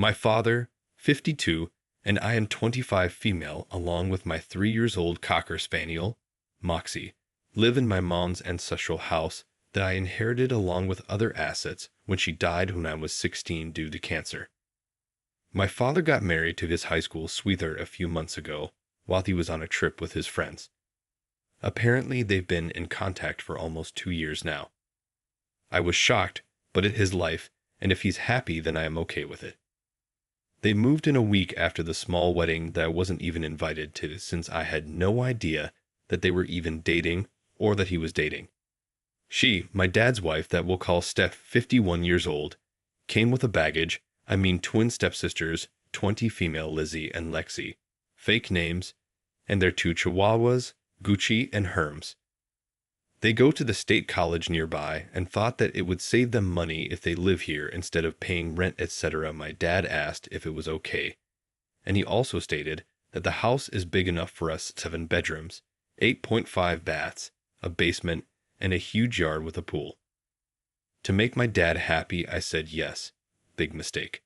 My father, 52, and I am 25 female, along with my 3 years old Cocker Spaniel, Moxie, live in my mom's ancestral house that I inherited along with other assets when she died when I was 16 due to cancer. My father got married to his high school sweetheart a few months ago while he was on a trip with his friends. Apparently, they've been in contact for almost 2 years now. I was shocked, but it's his life, and if he's happy, then I am okay with it. They moved in a week after the small wedding that I wasn't even invited to, since I had no idea that they were even dating or that he was dating. She, my dad's wife that we'll call Steph, 51 years old, came with a baggage, twin stepsisters, 20 female Lizzie and Lexi, fake names, and their 2 chihuahuas, Gucci and Herms. They go to the state college nearby and thought that it would save them money if they live here instead of paying rent, etc. My dad asked if it was okay, and he also stated that the house is big enough for us, 7 bedrooms, 8.5 baths, a basement, and a huge yard with a pool. To make my dad happy, I said yes. Big mistake.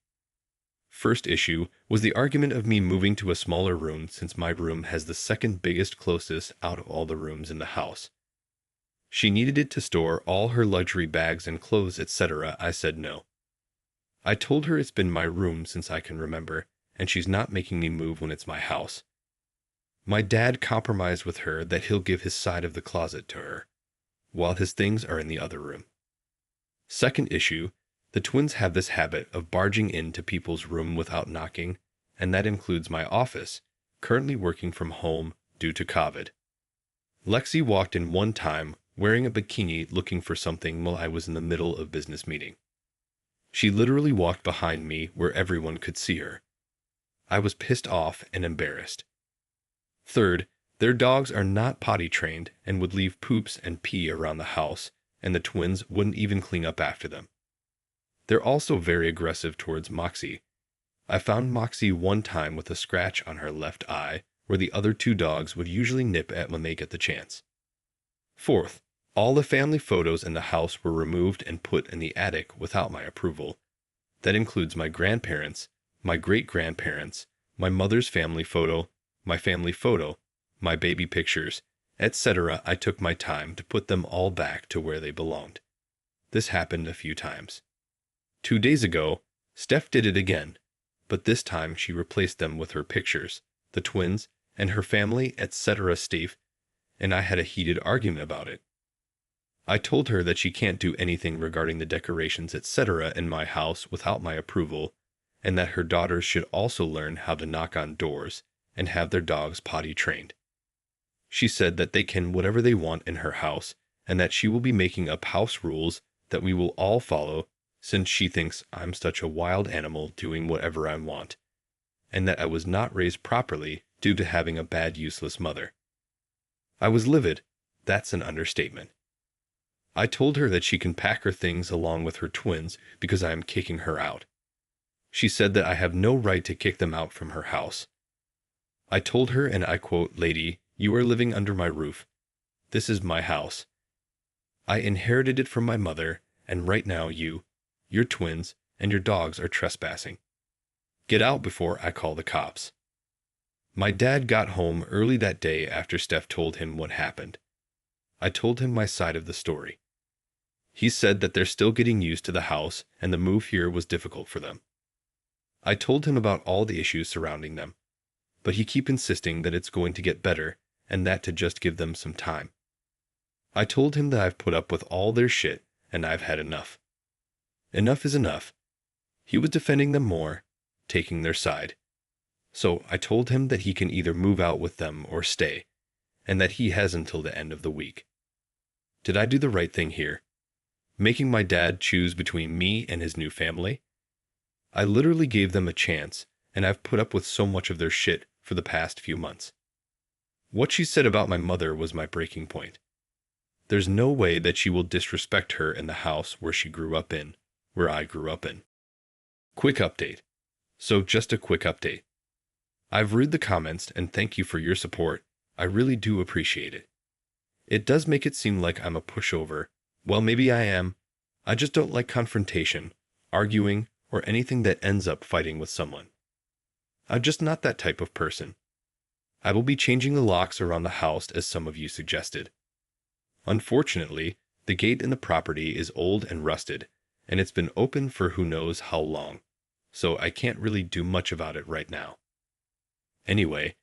First issue was the argument of me moving to a smaller room since my room has the second biggest closest out of all the rooms in the house. She needed it to store all her luxury bags and clothes, etc. I said no. I told her it's been my room since I can remember, and she's not making me move when it's my house. My dad compromised with her that he'll give his side of the closet to her, while his things are in the other room. Second issue, the twins have this habit of barging into people's room without knocking, and that includes my office, currently working from home due to COVID. Lexi walked in one time wearing a bikini looking for something while I was in the middle of business meeting. She literally walked behind me where everyone could see her. I was pissed off and embarrassed. Third, their dogs are not potty trained and would leave poops and pee around the house, and the twins wouldn't even clean up after them. They're also very aggressive towards Moxie. I found Moxie one time with a scratch on her left eye, where the other 2 dogs would usually nip at when they get the chance. Fourth, all the family photos in the house were removed and put in the attic without my approval. That includes my grandparents, my great-grandparents, my mother's family photo, my baby pictures, etc. I took my time to put them all back to where they belonged. This happened a few times. 2 days ago, Steph did it again, but this time she replaced them with her pictures, the twins, and her family, etc. Steve, and I had a heated argument about it. I told her that she can't do anything regarding the decorations, etc. in my house without my approval, and that her daughters should also learn how to knock on doors and have their dogs potty trained. She said that they can whatever they want in her house, and that she will be making up house rules that we will all follow, since she thinks I'm such a wild animal doing whatever I want, and that I was not raised properly due to having a bad, useless mother. I was livid. That's an understatement. I told her that she can pack her things along with her twins because I am kicking her out. She said that I have no right to kick them out from her house. I told her, and I quote, "Lady, you are living under my roof. This is my house. I inherited it from my mother, and right now you, your twins, and your dogs are trespassing. Get out before I call the cops." My dad got home early that day after Steph told him what happened. I told him my side of the story. He said that they're still getting used to the house and the move here was difficult for them. I told him about all the issues surrounding them, but he keep insisting that it's going to get better and that to just give them some time. I told him that I've put up with all their shit and I've had enough. Enough is enough. He was defending them more, taking their side. So I told him that he can either move out with them or stay, and that he has until the end of the week. Did I do the right thing here? Making my dad choose between me and his new family? I literally gave them a chance, and I've put up with so much of their shit for the past few months. What she said about my mother was my breaking point. There's no way that she will disrespect her in the house where she grew up in, where I grew up in. Quick update. So just a quick update. I've read the comments and thank you for your support. I really do appreciate it. It does make it seem like I'm a pushover. Well, maybe I am. I just don't like confrontation, arguing, or anything that ends up fighting with someone. I'm just not that type of person. I will be changing the locks around the house as some of you suggested. Unfortunately, the gate in the property is old and rusted, and it's been open for who knows how long, so I can't really do much about it right now. Anyway,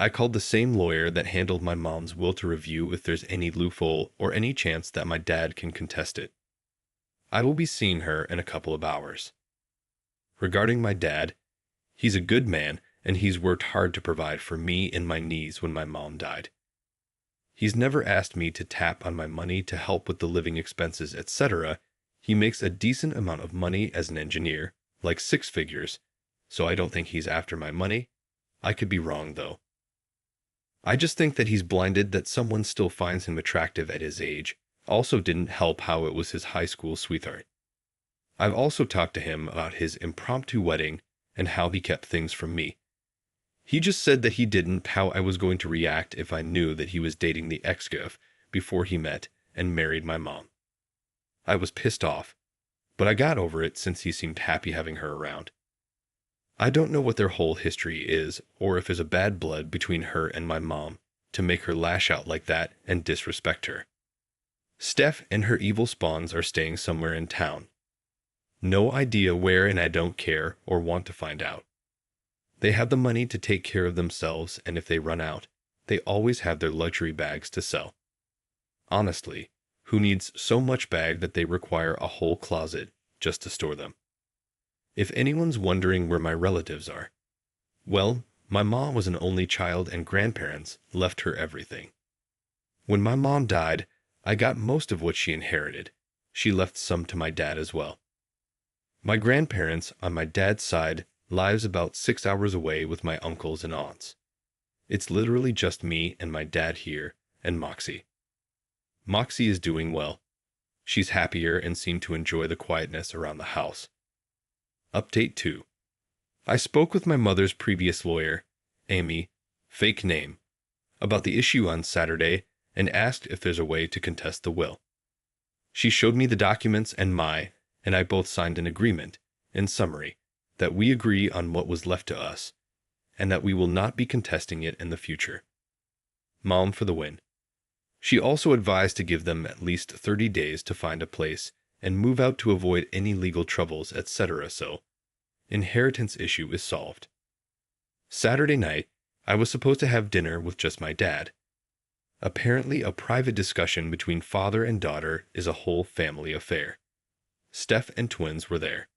I called the same lawyer that handled my mom's will to review if there's any loophole or any chance that my dad can contest it. I will be seeing her in a couple of hours. Regarding my dad, he's a good man and he's worked hard to provide for me and my niece when my mom died. He's never asked me to tap on my money to help with the living expenses, etc. He makes a decent amount of money as an engineer, like 6 figures, so I don't think he's after my money. I could be wrong, though. I just think that he's blinded that someone still finds him attractive at his age. Also didn't help how it was his high school sweetheart. I've also talked to him about his impromptu wedding and how he kept things from me. He just said that he didn't how I was going to react if I knew that he was dating the ex-gov before he met and married my mom. I was pissed off, but I got over it since he seemed happy having her around. I don't know what their whole history is or if there's a bad blood between her and my mom to make her lash out like that and disrespect her. Steph and her evil spawns are staying somewhere in town. No idea where, and I don't care or want to find out. They have the money to take care of themselves, and if they run out, they always have their luxury bags to sell. Honestly, who needs so much bag that they require a whole closet just to store them? If anyone's wondering where my relatives are, well, my mom was an only child and grandparents left her everything. When my mom died, I got most of what she inherited. She left some to my dad as well. My grandparents on my dad's side lives about 6 hours away with my uncles and aunts. It's literally just me and my dad here and Moxie. Moxie is doing well. She's happier and seemed to enjoy the quietness around the house. Update 2. I spoke with my mother's previous lawyer, Amy, fake name, about the issue on Saturday and asked if there's a way to contest the will. She showed me the documents and I both signed an agreement, in summary, that we agree on what was left to us, and that we will not be contesting it in the future. Mom for the win. She also advised to give them at least 30 days to find a place and move out to avoid any legal troubles, etc. So, inheritance issue is solved. Saturday night, I was supposed to have dinner with just my dad. Apparently, a private discussion between father and daughter is a whole family affair. Steph and twins were there.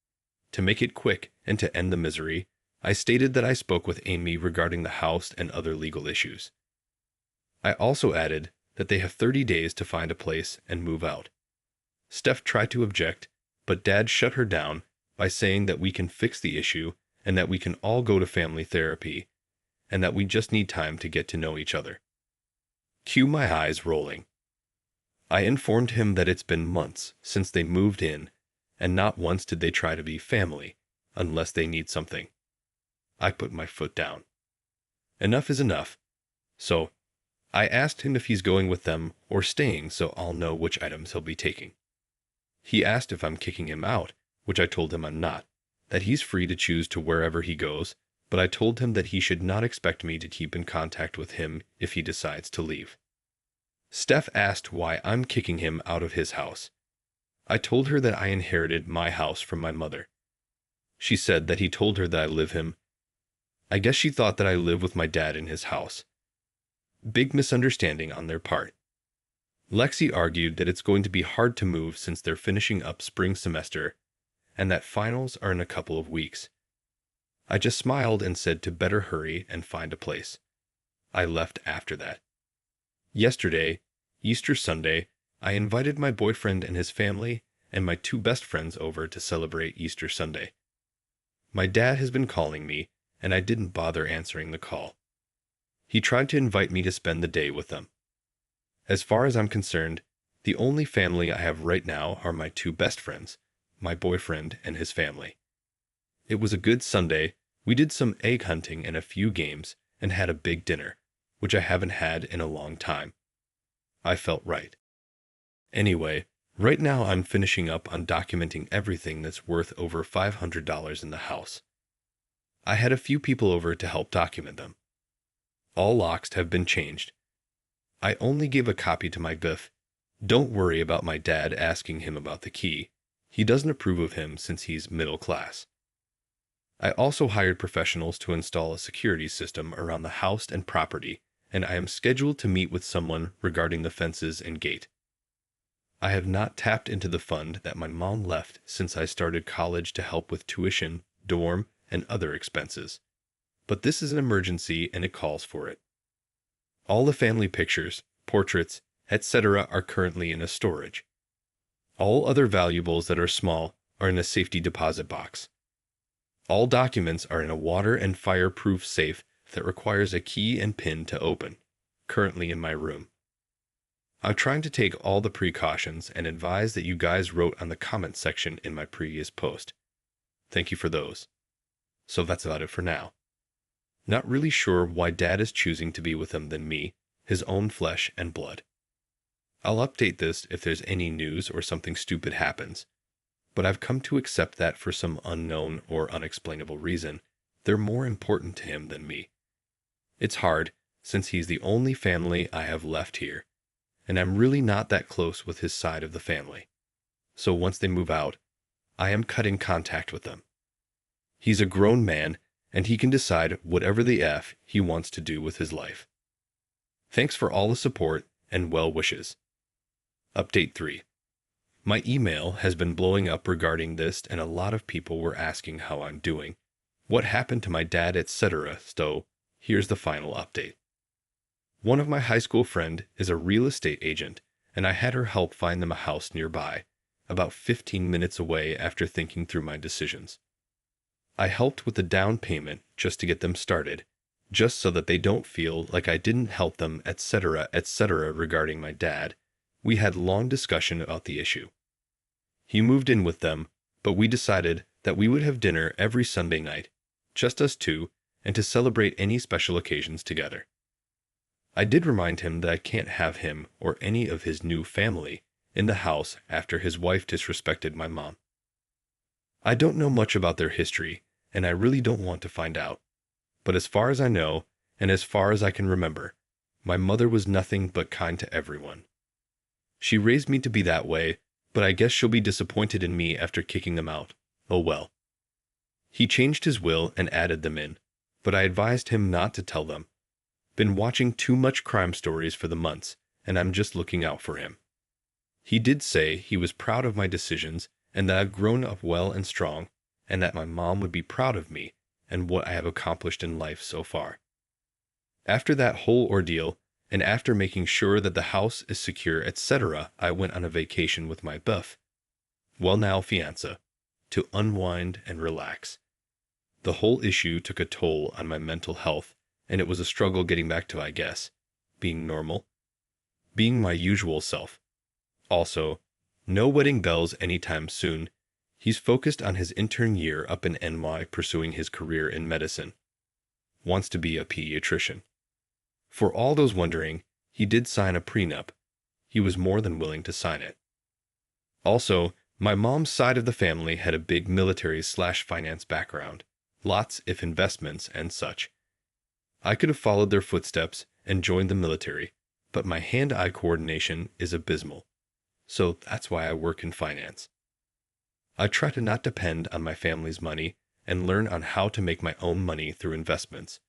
To make it quick and to end the misery, I stated that I spoke with Amy regarding the house and other legal issues. I also added that they have 30 days to find a place and move out. Steph tried to object, but Dad shut her down by saying that we can fix the issue and that we can all go to family therapy and that we just need time to get to know each other. Cue my eyes rolling. I informed him that it's been months since they moved in, and not once did they try to be family, unless they need something. I put my foot down. Enough is enough. So, I asked him if he's going with them or staying so I'll know which items he'll be taking. He asked if I'm kicking him out, which I told him I'm not, that he's free to choose to wherever he goes, but I told him that he should not expect me to keep in contact with him if he decides to leave. Steph asked why I'm kicking him out of his house. I told her that I inherited my house from my mother. She said that he told her that I live him. I guess she thought that I live with my dad in his house. Big misunderstanding on their part. Lexi argued that it's going to be hard to move since they're finishing up spring semester, and that finals are in a couple of weeks. I just smiled and said to better hurry and find a place. I left after that. Yesterday, Easter Sunday, I invited my boyfriend and his family and my 2 best friends over to celebrate Easter Sunday. My dad has been calling me, and I didn't bother answering the call. He tried to invite me to spend the day with them. As far as I'm concerned, the only family I have right now are my 2 best friends, my boyfriend and his family. It was a good Sunday. We did some egg hunting and a few games and had a big dinner, which I haven't had in a long time. I felt right. Anyway, Right now, I'm finishing up on documenting everything that's worth over $500 in the house. I had a few people over to help document them. All locks have been changed. I only gave a copy to my Biff. Don't worry about my dad asking him about the key. He doesn't approve of him since he's middle class. I also hired professionals to install a security system around the house and property, and I am scheduled to meet with someone regarding the fences and gate. I have not tapped into the fund that my mom left since I started college to help with tuition, dorm, and other expenses. But this is an emergency and it calls for it. All the family pictures, portraits, etc. are currently in a storage. All other valuables that are small are in a safety deposit box. All documents are in a water and fireproof safe that requires a key and pin to open, currently in my room. I'm trying to take all the precautions and advise that you guys wrote on the comment section in my previous post. Thank you for those. So that's about it for now. Not really sure why Dad is choosing to be with him than me, his own flesh and blood. I'll update this if there's any news or something stupid happens, but I've come to accept that for some unknown or unexplainable reason, they're more important to him than me. It's hard, since he's the only family I have left here, and I'm really not that close with his side of the family. So once they move out, I am cutting contact with them. He's a grown man, and he can decide whatever the F he wants to do with his life. Thanks for all the support and well wishes. Update 3. My email has been blowing up regarding this, and a lot of people were asking how I'm doing, what happened to my dad, etc. So here's the final update. One of my high school friend is a real estate agent, and I had her help find them a house nearby, about 15 minutes away after thinking through my decisions. I helped with the down payment just to get them started, just so that they don't feel like I didn't help them, etc. regarding my dad. We had long discussion about the issue. He moved in with them, but we decided that we would have dinner every Sunday night, just us two, and to celebrate any special occasions together. I did remind him that I can't have him or any of his new family in the house after his wife disrespected my mom. I don't know much about their history, and I really don't want to find out. But as far as I know, and as far as I can remember, my mother was nothing but kind to everyone. She raised me to be that way, but I guess she'll be disappointed in me after kicking them out. Oh well. He changed his will and added them in, but I advised him not to tell them. Been watching too much crime stories for the months, and I'm just looking out for him. He did say he was proud of my decisions and that I've grown up well and strong, and that my mom would be proud of me and what I have accomplished in life so far. After that whole ordeal, and after making sure that the house is secure, etc., I went on a vacation with my buff, well now fiancé, to unwind and relax. The whole issue took a toll on my mental health, and it was a struggle getting back to, I guess, being normal, being my usual self. Also, no wedding bells anytime soon. He's focused on his intern year up in NY pursuing his career in medicine. Wants to be a pediatrician. For all those wondering, he did sign a prenup. He was more than willing to sign it. Also, my mom's side of the family had a big military/finance background, lots of investments and such. I could have followed their footsteps and joined the military, but my hand-eye coordination is abysmal. So that's why I work in finance. I try to not depend on my family's money and learn on how to make my own money through investments.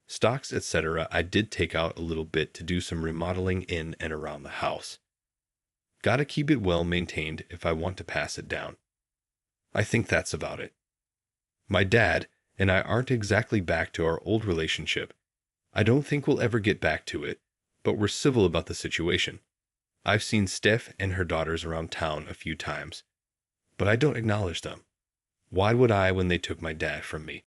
Stocks, etc. I did take out a little bit to do some remodeling in and around the house. Gotta keep it well maintained if I want to pass it down. I think that's about it. My dad and I aren't exactly back to our old relationship. I don't think we'll ever get back to it, but we're civil about the situation. I've seen Steph and her daughters around town a few times, but I don't acknowledge them. Why would I when they took my dad from me?